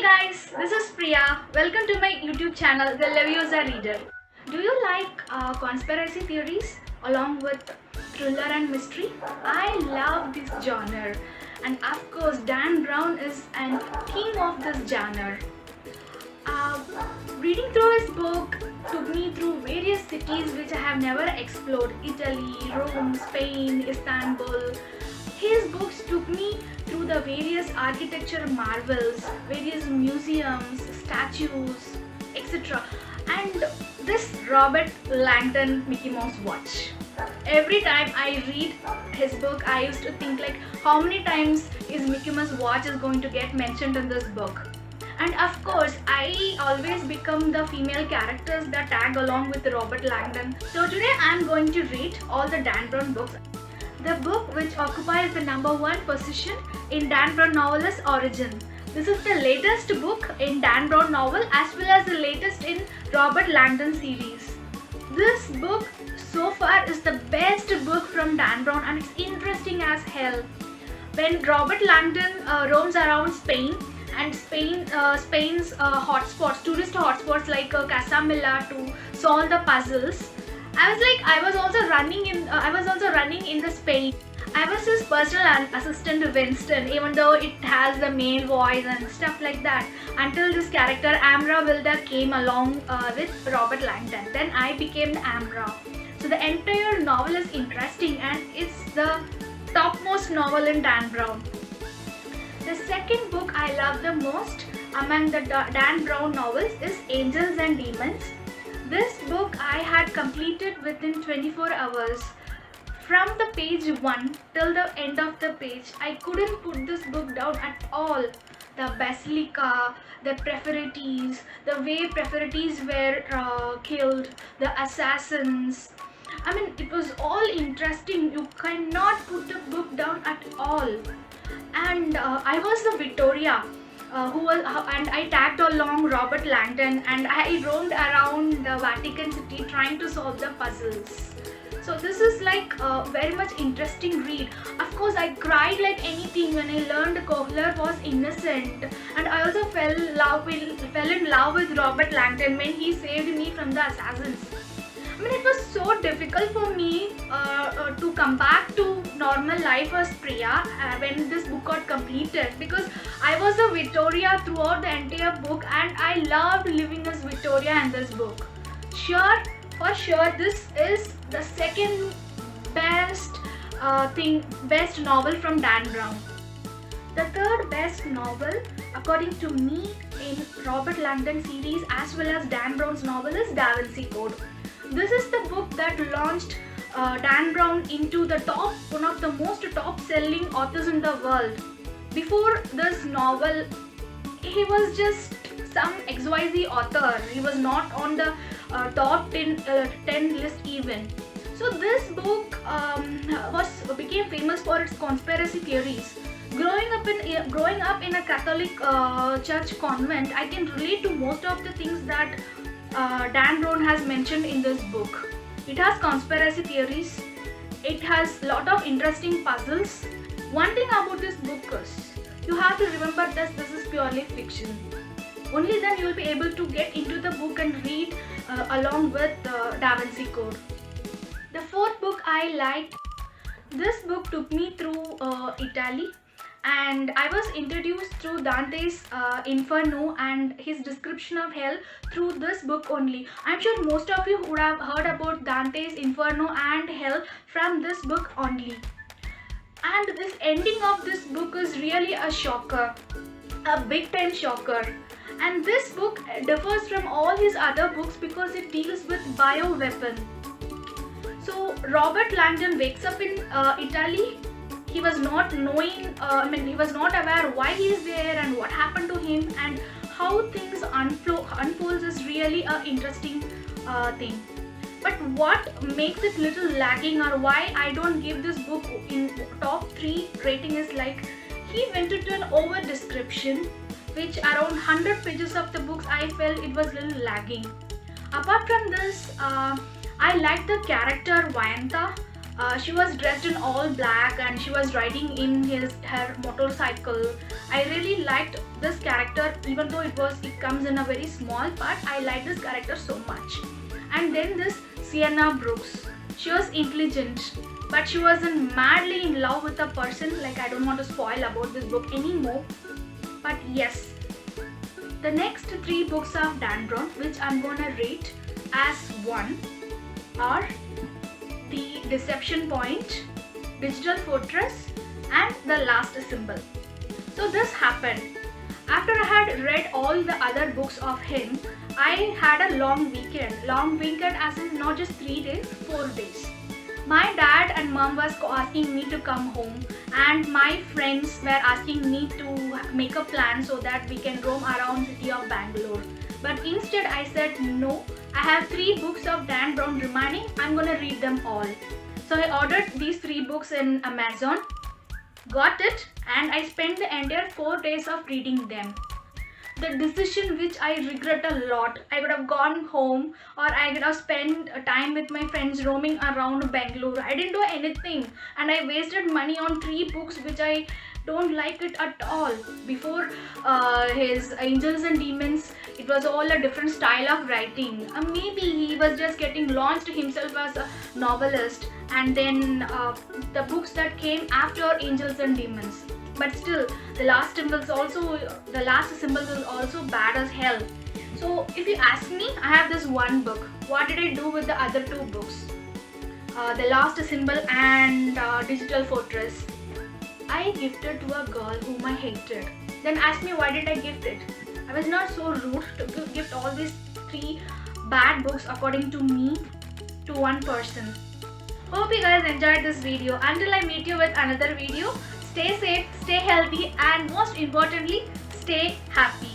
guys, this is Priya. Welcome to my YouTube channel, The Leviosa Reader. Do you like conspiracy theories along with thriller and mystery? I love this genre, and of course, Dan Brown is an king of this genre. Uh, Reading through his book took me through various cities which I have never explored: Italy, Rome, Spain, Istanbul. His books took me through the various architecture marvels, various museums, statues, etc. And this Robert Langdon Mickey Mouse watch. Every time I read his book, I used to think like, how many times is Mickey Mouse watch is going to get mentioned in this book? And of course, I always become the female characters that tag along with Robert Langdon. So today I am going to read all the Dan Brown books. The book which occupies the #1 position in Dan Brown novel is Origin. This is the latest book in Dan Brown novel as well as the latest in Robert Langdon series. This book so far is the best book from Dan Brown, and it's interesting as hell. When Robert Langdon roams around Spain, and Spain's hotspots, tourist hotspots like Casamilla to solve the puzzles, I was also running in the Spain. I was his personal assistant Winston, even though it has the male voice and stuff like that. Until this character Amra Wilder came along with Robert Langdon, then I became Amra. So the entire novel is interesting, and it's the topmost novel in Dan Brown. The second book I love the most among the Dan Brown novels is Angels and Demons. This book I had completed within 24 hours. From the page 1 till the end of the page, I couldn't put this book down at all. The basilica, the Preferetes, the way Preferetes were killed, the assassins. I mean, it was all interesting. You cannot put the book down at all. And I was the Victoria. And I tagged along Robert Langdon, and I roamed around the Vatican City trying to solve the puzzles. So this is like a very much interesting read. Of course, I cried like anything when I learned Kohler was innocent, and I also fell in love with Robert Langdon when he saved me from the assassins. I mean, it was so difficult for me to come back to normal life as Priya when this book got completed, because I was a Victoria throughout the entire book, and I loved living as Victoria in this book. For sure, this is the second best novel from Dan Brown. The third best novel, according to me, in Robert Langdon series as well as Dan Brown's novel is Da Vinci Code. This is the book that launched Dan Brown into the one of the most top-selling authors in the world. Before this novel, he was just some XYZ author. He was not on the top 10 list even. So this book became famous for its conspiracy theories. Growing up in a Catholic church convent, I can relate to most of the things that Dan Brown has mentioned in this book. It has conspiracy theories. It has lot of interesting puzzles. One thing about this book is, you have to remember that this is purely fiction. Only then you will be able to get into the book and read along with Da Vinci Code. The fourth book I liked. This book took me through Italy, and I was introduced through Dante's Inferno and his description of hell through this book only. I'm sure most of you would have heard about Dante's Inferno and hell from this book only. And this ending of this book is really a shocker, a big time shocker. And this book differs from all his other books because it deals with bioweapon. So Robert Langdon wakes up in Italy. He was not knowing, he was not aware why he is there and what happened to him, and how things unfolds is really an interesting thing. But what makes it little lagging, or why I don't give this book in top 3 rating, is like, he went into an over description, which around 100 pages of the books I felt it was little lagging. Apart from this, I liked the character Vayanta. She was dressed in all black, and she was riding in her motorcycle, I really liked this character, even though it comes in a very small part. I like this character so much. And then this Sienna Brooks. She was intelligent, but she wasn't madly in love with a person. Like, I don't want to spoil about this book anymore. But yes, the next 3 books of Dan Brown, which I'm gonna rate as 1, are The Deception Point, Digital Fortress, and The Last Symbol. So this happened. After I had read all the other books of him, I had a long weekend. Long weekend as in not just 3 days, 4 days. My dad and mom was asking me to come home, and my friends were asking me to make a plan so that we can roam around city of Bangalore. But instead I said no, I have 3 books of Dan Brown remaining, I'm gonna read them all. So I ordered these 3 books in Amazon, got it, and I spent the entire 4 days of reading them. The decision which I regret a lot. I would have gone home, or I would have spent time with my friends roaming around Bangalore. I didn't do anything, and I wasted money on 3 books which I don't like it at all. Before his Angels and Demons, it was all a different style of writing. Maybe he was just getting launched himself as a novelist, and then the books that came after Angels and Demons. But still, the last symbol is also bad as hell. So if you ask me, I have this one book. What did I do with the other 2 books? The Last Symbol and Digital Fortress. I gifted to a girl whom I hated. Then ask me, why did I gift it? I was not so rude to gift all these 3 bad books according to me to one person. Hope you guys enjoyed this video. Until I meet you with another video, stay safe, stay healthy, and most importantly, stay happy.